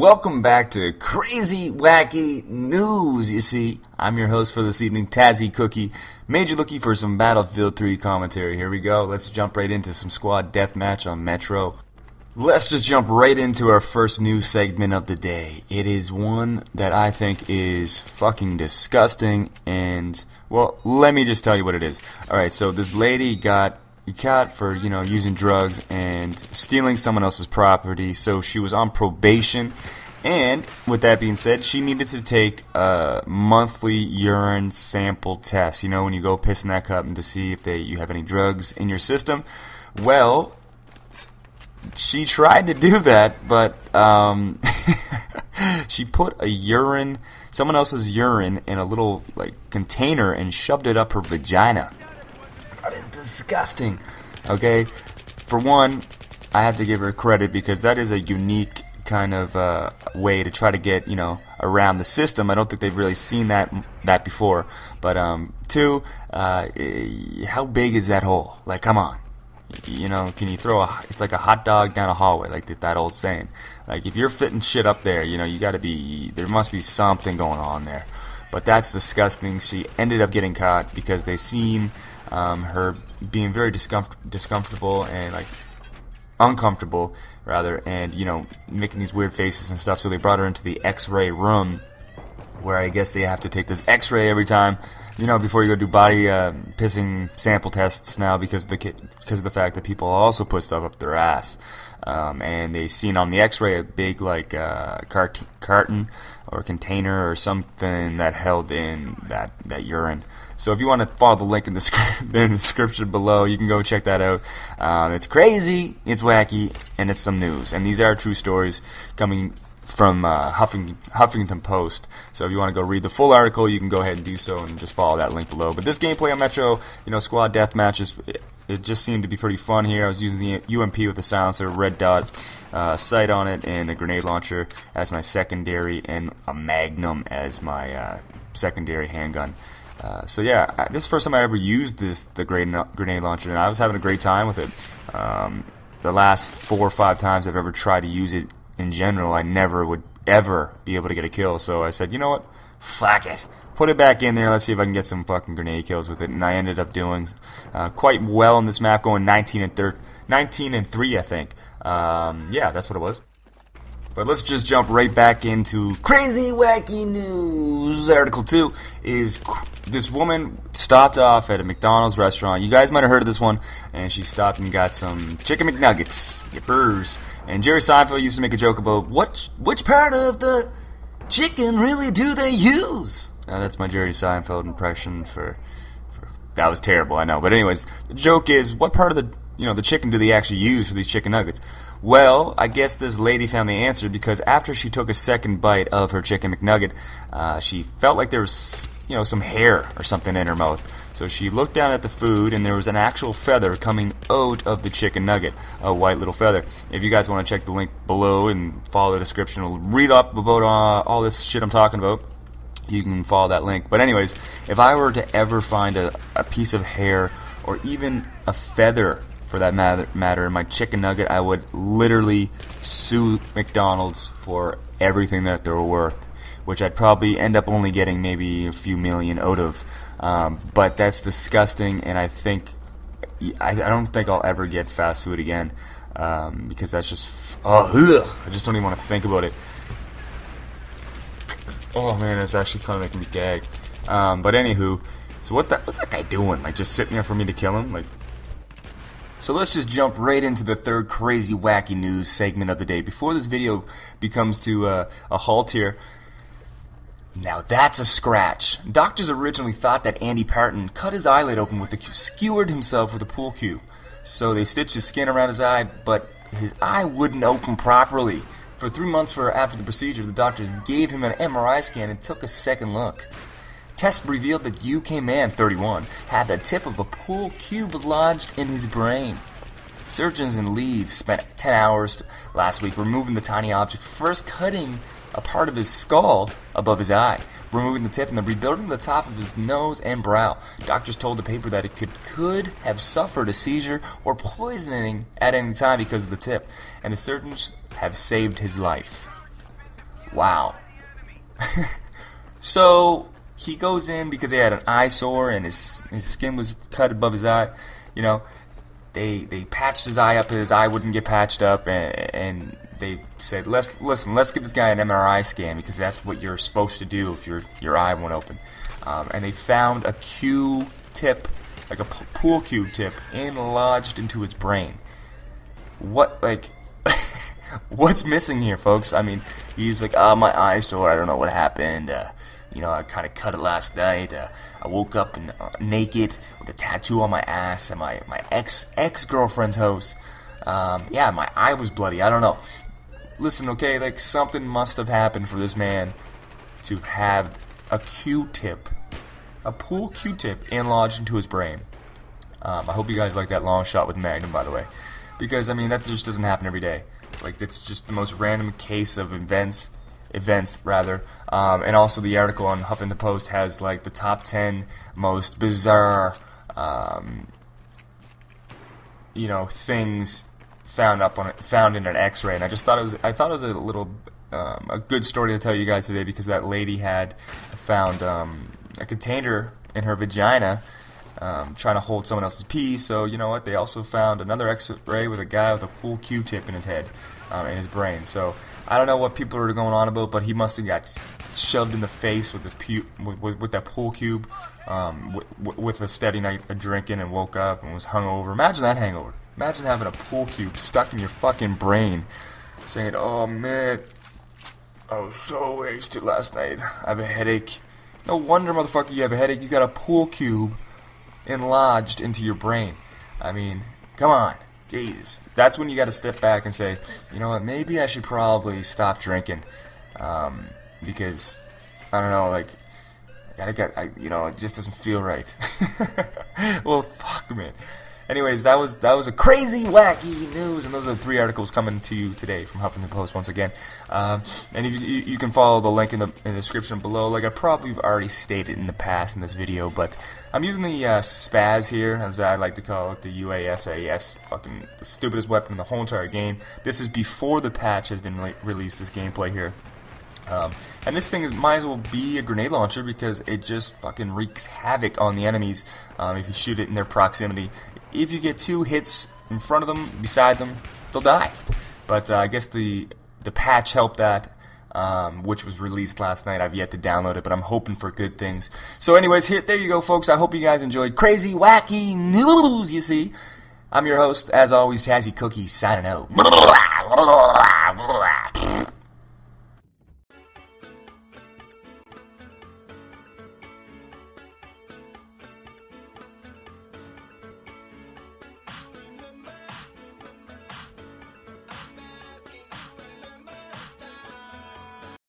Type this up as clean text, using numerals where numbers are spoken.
welcome back to CRazy Wacky News. You see, I'm your host for this evening, Tazzy Cookie. Made you looking for some Battlefield 3 commentary. Here we go. Let's jump right into some squad deathmatch on Metro. Let's just jump right into our first news segment of the day. It is one that I think is fucking disgusting, and, well, let me just tell you what it is. Alright, so this lady got caught for, using drugs and stealing someone else's property, so she was on probation. And with that being said, she needed to take a monthly urine sample test. You know, when you go piss in that cup and to see if you have any drugs in your system. Well, she tried to do that, but she put someone else's urine in a little container and shoved it up her vagina. That is disgusting. Okay, for one, I have to give her credit because that is a unique kind of way to try to get around the system. I don't think they've really seen that before. But two, how big is that hole? Like, come on. Can you throw it's like a hot dog down a hallway, like that old saying. Like, if you're fitting shit up there, you gotta there must be something going on there. But that's disgusting. She ended up getting caught because they seen her being very discomfortable and uncomfortable rather, and making these weird faces and stuff. So they brought her into the X-ray room, where I guess they have to take this X-ray every time, before you go do body pissing sample tests now, because of the fact that people also put stuff up their ass. And they seen on the X-ray a big carton or container or something that held in that urine. So if you want to follow the link in the description below, you can go check that out. It's crazy, it's wacky, and it's some news. And these are true stories coming from Huffington Post. So if you want to go read the full article, you can go ahead and do so and just follow that link below. But this gameplay on Metro, squad death matches, it just seemed to be pretty fun here. I was using the UMP with the silencer, red dot sight on it, and a grenade launcher as my secondary, and a Magnum as my secondary handgun. So yeah, this is the first time I ever used the grenade launcher, and I was having a great time with it. The last 4 or 5 times I've ever tried to use it in general, I never would ever be able to get a kill. So I said, you know what? Fuck it. Put it back in there. Let's see if I can get some fucking grenade kills with it. And I ended up doing quite well on this map, going 19 and 3, I think. Yeah, that's what it was. But let's just jump right back into CRazy Wacky News. Article 2 is this woman stopped off at a McDonald's restaurant. You guys might have heard of this one. And she stopped and got some chicken McNuggets. Yippers. And Jerry Seinfeld used to make a joke about which part of the chicken really do they use? Now, that's my Jerry Seinfeld impression for that was terrible, I know. But anyways, the joke is, what part of the chicken do they actually use for these chicken nuggets? Well, I guess this lady found the answer, because after she took a second bite of her chicken McNugget, she felt like there was, some hair or something in her mouth. So she looked down at the food, and there was an actual feather coming out of the chicken nugget, a white little feather. If you guys want to check the link below and follow the description, it'll read up about all this shit I'm talking about. You can follow that link. But anyways, if I were to ever find a piece of hair or even a feather, for that matter, in my chicken nugget, I would literally sue McDonald's for everything that they're worth, which I'd probably end up only getting maybe a few million out of. But that's disgusting, and I don't think I'll ever get fast food again, because that's just I just don't even want to think about it. Oh man, it's actually kind of making me gag. But anywho, so what's that guy doing? Like, just sitting there for me to kill him? So let's just jump right into the third CRazy Wacky News segment of the day. Before this video becomes to a halt here. Now that's a scratch. Doctors originally thought that Andy Parton cut his eyelid open skewered himself with a pool cue. So they stitched his skin around his eye, but his eye wouldn't open properly. For 3 months after the procedure, the doctors gave him an MRI scan and took a second look. Tests revealed that UK man, 31, had the tip of a pool cube lodged in his brain. Surgeons in Leeds spent 10 hours last week removing the tiny object, first cutting a part of his skull above his eye, removing the tip, and then rebuilding the top of his nose and brow. Doctors told the paper that it could have suffered a seizure or poisoning at any time because of the tip, and the surgeons have saved his life. Wow. So he goes in because he had an eyesore and his skin was cut above his eye. You know, they patched his eye up, his eye wouldn't get patched up, and they said, let's get this guy an MRI scan because that's what you're supposed to do if your eye won't open. And they found a Q-tip, like a pool cube tip, lodged into his brain. What, like, what's missing here, folks? I mean, he's like, my eye sore, I don't know what happened. You know, I kind of cut it last night. I woke up naked with a tattoo on my ass at my ex-girlfriend's house. Yeah, my eye was bloody. I don't know. Listen, okay, like something must have happened for this man to have a Q-tip, a pool Q-tip, lodged into his brain. I hope you guys like that long shot with Magnum, by the way, because I mean that just doesn't happen every day. Like it's just the most random case of events rather. And also the article on Huffington Post has like the top 10 most bizarre, you know, things found in an X-ray, and I thought it was a little a good story to tell you guys today because that lady had found a container in her vagina trying to hold someone else's pee. So you know what? They also found another X-ray with a guy with a pool Q-tip in his head, in his brain. So I don't know what people are going on about, but he must have got shoved in the face with with that pool cube with a steady night of drinking and woke up and was hungover. Imagine that hangover. Imagine having a pool cube stuck in your fucking brain, saying, "Oh man, I was so wasted last night. I have a headache." No wonder, motherfucker, you have a headache. You got a pool cube lodged into your brain. I mean, come on, Jesus. That's when you got to step back and say, you know what? Maybe I should probably stop drinking, because I don't know, like you know, it just doesn't feel right. Well, fuck, man. Anyways, that was a crazy wacky news, and those are the 3 articles coming to you today from Huffington Post once again. And if you can follow the link in the description below, like I probably have already stated in the past in this video, but I'm using the spaz here, as I like to call it, the UASAS, fucking the stupidest weapon in the whole entire game. This is before the patch has been released. This gameplay here. And this thing might as well be a grenade launcher because it just fucking wreaks havoc on the enemies if you shoot it in their proximity. If you get 2 hits in front of them, beside them, they'll die. But I guess the patch helped that, which was released last night. I've yet to download it, but I'm hoping for good things. So anyways, there you go, folks. I hope you guys enjoyed Crazy Wacky News, you see. I'm your host, as always, Tazzy Cookie, signing out.